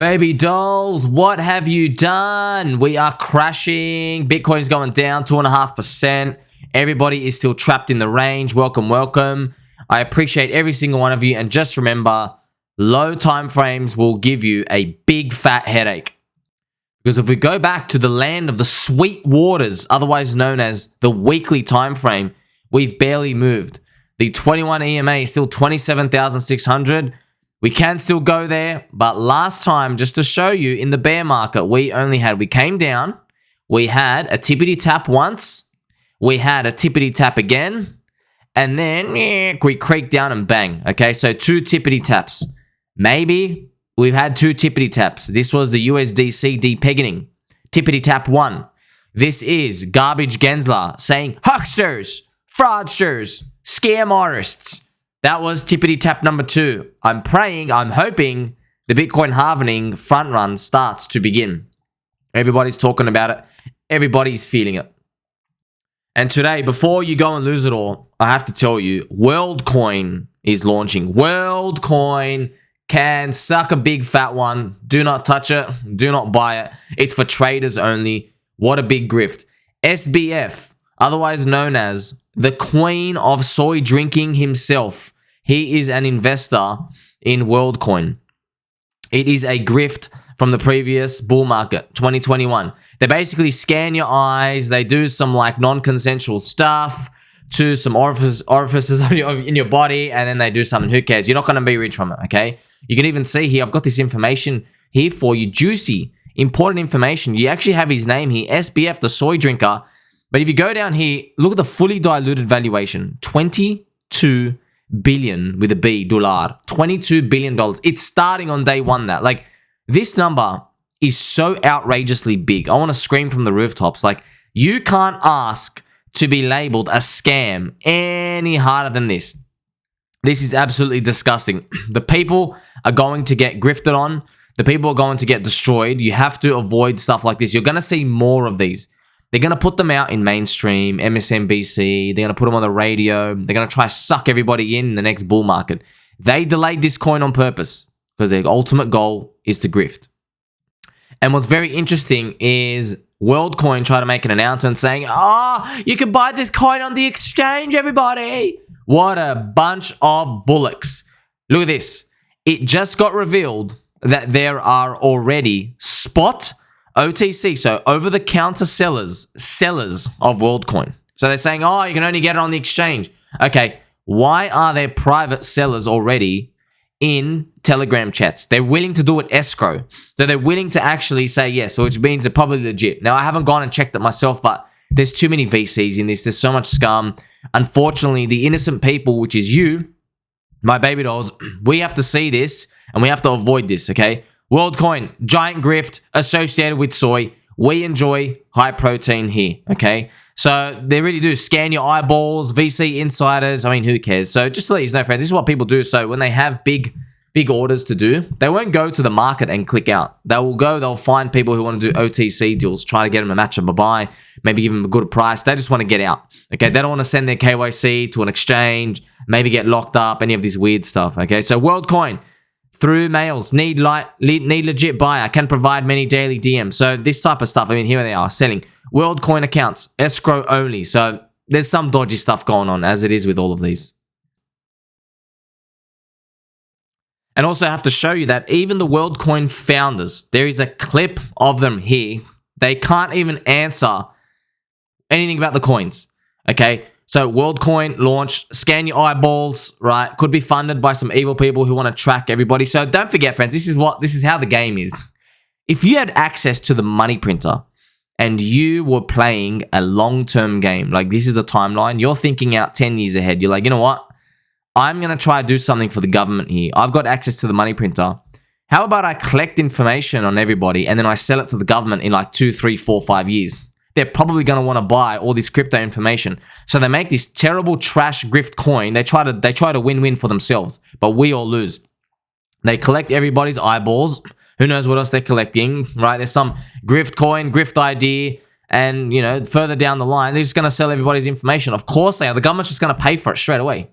Baby dolls, what have you done? We are crashing. Bitcoin is going down 2.5%. Everybody is still trapped in the range. Welcome, welcome. I appreciate every single one of you. And just remember, low time frames will give you a big fat headache. Because if we go back to the land of the sweet waters, otherwise known as the weekly time frame, we've barely moved. The 21 EMA is still 27,600. We can still go there, but last time, just to show you, in the bear market, we came down, we had a tippity tap once, we had a tippity tap again, and then we creaked down and bang. Okay, so 2 tippity taps. Maybe we've had 2 tippity taps. This was the USDC depegging. Tippity tap 1. This is Garbage Gensler saying hucksters, fraudsters, scam artists. That was tippity tap number 2. I'm praying, I'm hoping the Bitcoin halvening front run starts to begin. Everybody's talking about it. Everybody's feeling it. And today, before you go and lose it all, I have to tell you, WorldCoin is launching. WorldCoin can suck a big fat one. Do not touch it. Do not buy it. It's for traders only. What a big grift. SBF, otherwise known as the Queen of Soy Drinking himself. He is an investor in WorldCoin. It is a grift from the previous bull market, 2021. They basically scan your eyes. They do some like non-consensual stuff to some orifices in your body, and then they do something. Who cares? You're not going to be rich from it, okay? You can even see here, I've got this information here for you. Juicy, important information. You actually have his name here, SBF, the soy drinker. But if you go down here, look at the fully diluted valuation, 22 billion with a B, dollar, $22 billion. It's starting on day one that. Like, this number is so outrageously big. I want to scream from the rooftops. Like, you can't ask to be labeled a scam any harder than this. This is absolutely disgusting. The people are going to get grifted on. The people are going to get destroyed. You have to avoid stuff like this. You're going to see more of these. They're going to put them out in mainstream, MSNBC. They're going to put them on the radio. They're going to try to suck everybody in the next bull market. They delayed this coin on purpose because their ultimate goal is to grift. And what's very interesting is WorldCoin tried to make an announcement saying, you can buy this coin on the exchange, everybody. What a bunch of bullocks. Look at this. It just got revealed that there are already spot OTC, so over-the-counter sellers of WorldCoin. So they're saying, you can only get it on the exchange. Okay, why are there private sellers already in Telegram chats? They're willing to do it escrow. So they're willing to actually say yes, which means they're probably legit. Now, I haven't gone and checked it myself, but there's too many VCs in this. There's so much scum. Unfortunately, the innocent people, which is you, my baby dolls, we have to see this and we have to avoid this, okay? WorldCoin, giant grift associated with soy. We enjoy high protein here, okay? So they really do scan your eyeballs, VC insiders. I mean, who cares? So just to let you know, friends, this is what people do. So when they have big orders to do, they won't go to the market and click out. They'll find people who want to do OTC deals, try to get them a match of a buy, maybe give them a good price. They just want to get out, okay? They don't want to send their KYC to an exchange, maybe get locked up, any of this weird stuff, okay? So WorldCoin, through mails, need legit buyer, can provide many daily DMs. So this type of stuff, I mean, here they are selling WorldCoin accounts, escrow only. So there's some dodgy stuff going on, as it is with all of these. And also I have to show you that even the WorldCoin founders, there is a clip of them here. They can't even answer anything about the coins, okay? So WorldCoin launch, scan your eyeballs, right? Could be funded by some evil people who want to track everybody. So don't forget, friends, this is how the game is. If you had access to the money printer and you were playing a long-term game, like this is the timeline, you're thinking out 10 years ahead. You're like, you know what? I'm going to try to do something for the government here. I've got access to the money printer. How about I collect information on everybody and then I sell it to the government in like 2, 3, 4, 5 years? They're probably going to want to buy all this crypto information. So they make this terrible trash grift coin. They try to win-win for themselves, but we all lose. They collect everybody's eyeballs. Who knows what else they're collecting, right? There's some grift coin, grift ID, and, you know, further down the line, they're just going to sell everybody's information. Of course they are. The government's just going to pay for it straight away.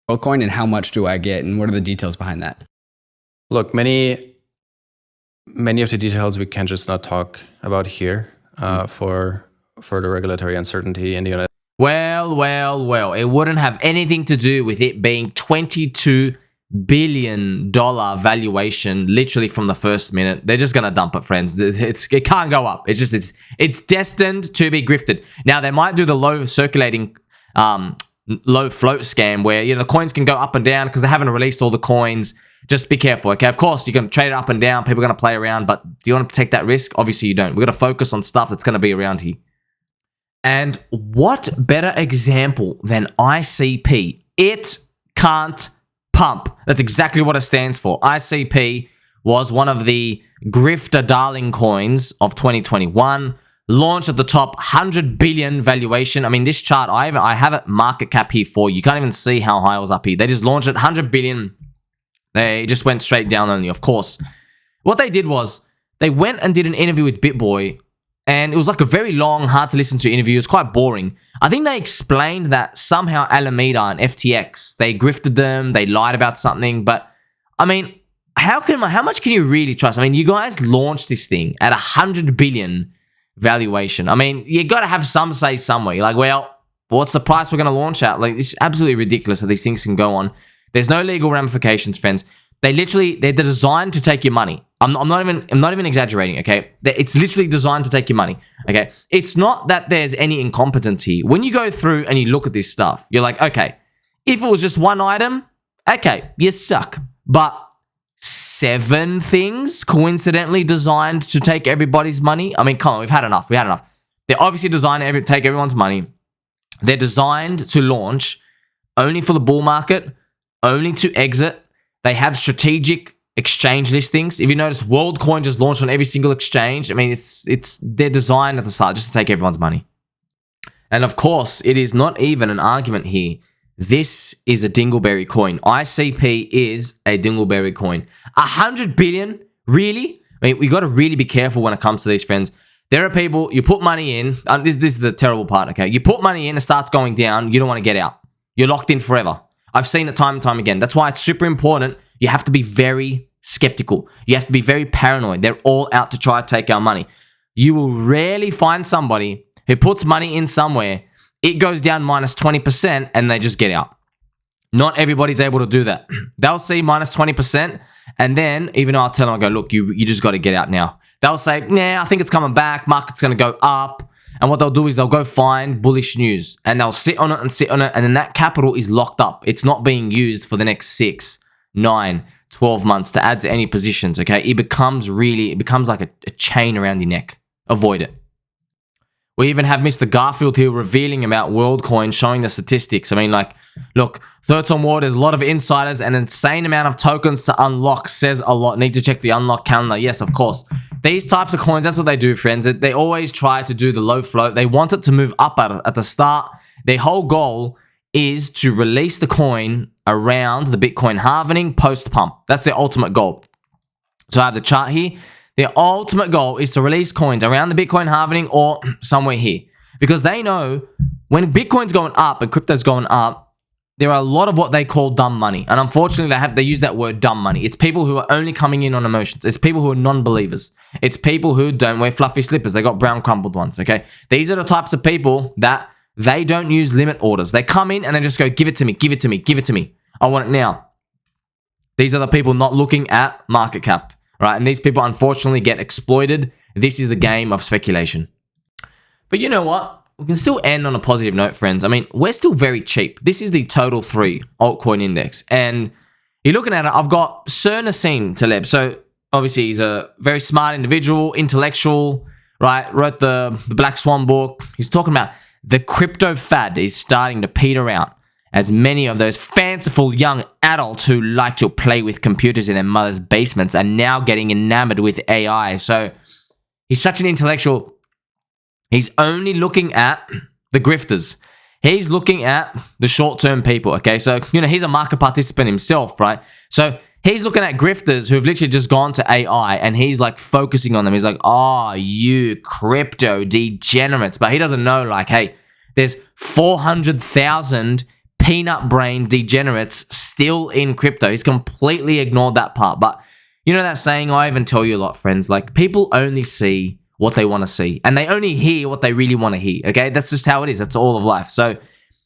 WorldCoin, and how much do I get, and what are the details behind that? Look, many many of the details we can just not talk about here for the regulatory uncertainty in the United States. Well, it wouldn't have anything to do with it being $22 billion valuation literally from the first minute. They're just gonna dump it, friends. It can't go up. It's destined to be grifted. Now they might do the low circulating low float scam where, you know, the coins can go up and down because they haven't released all the coins. Just be careful, okay? Of course, you can trade it up and down. People are going to play around, but do you want to take that risk? Obviously, you don't. We're going to focus on stuff that's going to be around here. And what better example than ICP? It can't pump. That's exactly what it stands for. ICP was one of the grifter darling coins of 2021. Launched at the top 100 billion valuation. I mean, this chart, I have it market cap here for you. You can't even see how high it was up here. They just launched at 100 billion. They just went straight down only, of course. What they did was they went and did an interview with BitBoy, and it was like a very long, hard to listen to interview. It was quite boring. I think they explained that somehow Alameda and FTX, they grifted them, they lied about something, but I mean, how much can you really trust? I mean, you guys launched this thing at 100 billion valuation. I mean, you got to have some say somewhere. You're like, well, what's the price we're going to launch at? Like, it's absolutely ridiculous that these things can go on. There's no legal ramifications, friends. They're designed to take your money. I'm not even exaggerating, okay? It's literally designed to take your money, okay? It's not that there's any incompetence here. When you go through and you look at this stuff, you're like, okay, if it was just one item, okay, you suck. But 7 things coincidentally designed to take everybody's money? I mean, come on, we've had enough. They're obviously designed to take everyone's money. They're designed to launch only for the bull market, only to exit. They have strategic exchange listings. If you notice, WorldCoin just launched on every single exchange. I mean, they're designed at the start just to take everyone's money. And of course, it is not even an argument here. This is a Dingleberry coin. ICP is a Dingleberry coin. 100 billion? Really? I mean, we got to really be careful when it comes to these, friends. There are people, you put money in. This is the terrible part, okay? You put money in, it starts going down. You don't want to get out. You're locked in forever. I've seen it time and time again. That's why it's super important. You have to be very skeptical. You have to be very paranoid. They're all out to try to take our money. You will rarely find somebody who puts money in somewhere, it goes down minus 20%, and they just get out. Not everybody's able to do that. They'll see minus 20%, and then, even though I'll tell them, I go, look, you just got to get out now. They'll say, nah, I think it's coming back. Market's going to go up. And what they'll do is they'll go find bullish news, and they'll sit on it, and then that capital is locked up. It's not being used for the next 6, 9, 12 months to add to any positions, okay? It becomes like a chain around your neck. Avoid it. We even have Mr. Garfield here revealing about WorldCoin, showing the statistics. I mean, like, look, Thirds on War, there's a lot of insiders, an insane amount of tokens to unlock, says a lot. Need to check the unlock calendar. Yes, of course. These types of coins, that's what they do, friends. They always try to do the low float. They want it to move up at the start. Their whole goal is to release the coin around the Bitcoin halving post-pump. That's their ultimate goal. So I have the chart here. Their ultimate goal is to release coins around the Bitcoin halving or somewhere here. Because they know when Bitcoin's going up and crypto's going up, there are a lot of what they call dumb money. And unfortunately, they use that word dumb money. It's people who are only coming in on emotions. It's people who are non-believers. It's people who don't wear fluffy slippers. They got brown crumpled ones, okay? These are the types of people that they don't use limit orders. They come in and they just go, give it to me, give it to me, give it to me. I want it now. These are the people not looking at market cap. Right, and these people unfortunately get exploited. This is the game of speculation. But you know what? We can still end on a positive note, friends. I mean, we're still very cheap. This is the total 3 altcoin index. And you're looking at it, I've got Sir Nassim Taleb. So obviously he's a very smart individual, intellectual, right? Wrote the Black Swan book. He's talking about the crypto fad is starting to peter out, as many of those fanciful young adults who like to play with computers in their mother's basements are now getting enamored with AI. So he's such an intellectual. He's only looking at the grifters. He's looking at the short-term people, okay? So, you know, he's a market participant himself, right? So he's looking at grifters who have literally just gone to AI, and he's like focusing on them. He's like, oh, you crypto degenerates. But he doesn't know, like, hey, there's 400,000 peanut brain degenerates still in crypto. He's completely ignored that part. But You know that saying, I even tell you a lot, friends, like people only see what they want to see and they only hear what they really want to hear, okay? That's just how it is. That's all of life. So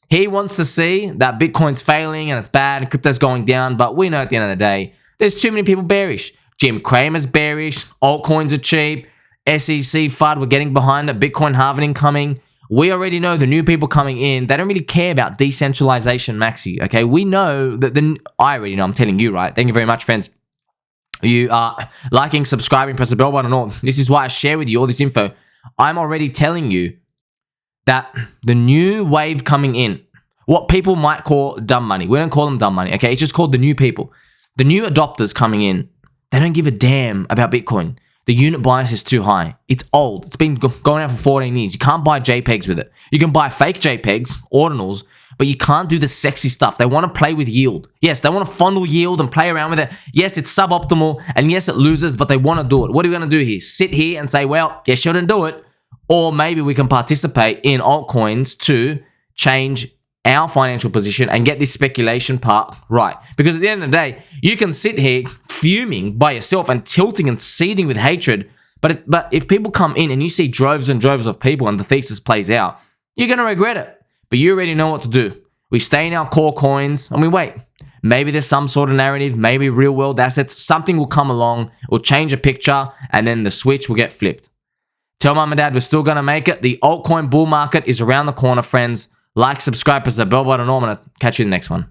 he wants to see that Bitcoin's failing and it's bad and crypto's going down, but we know at the end of the day, there's too many people bearish. Jim Cramer's bearish, altcoins are cheap, SEC FUD, we're getting behind it, Bitcoin halving coming. We already know the new people coming in, they don't really care about decentralization, Maxi, okay? We know that I already know, I'm telling you, right? Thank you very much, friends. You are liking, subscribing, press the bell button and all. This is why I share with you all this info. I'm already telling you that the new wave coming in, what people might call dumb money. We don't call them dumb money, okay? It's just called the new people. The new adopters coming in, they don't give a damn about Bitcoin. The unit bias is too high. It's old. It's been going out for 14 years. You can't buy JPEGs with it. You can buy fake JPEGs, ordinals, but you can't do the sexy stuff. They want to play with yield. Yes, they want to fondle yield and play around with it. Yes, it's suboptimal, and yes, it loses, but they want to do it. What are we going to do here? Sit here and say, well, you shouldn't do it. Or maybe we can participate in altcoins to change our financial position and get this speculation part right. Because at the end of the day, you can sit here fuming by yourself and tilting and seething with hatred, but if people come in and you see droves and droves of people and the thesis plays out, you're going to regret it. But you already know what to do. We stay in our core coins and we wait. Maybe there's some sort of narrative, maybe real world assets, something will come along, will change a picture, and then the switch will get flipped. Tell mom and dad we're still going to make it. The altcoin bull market is around the corner, friends. Like, subscribe, press the bell button. I'm going to catch you in the next one.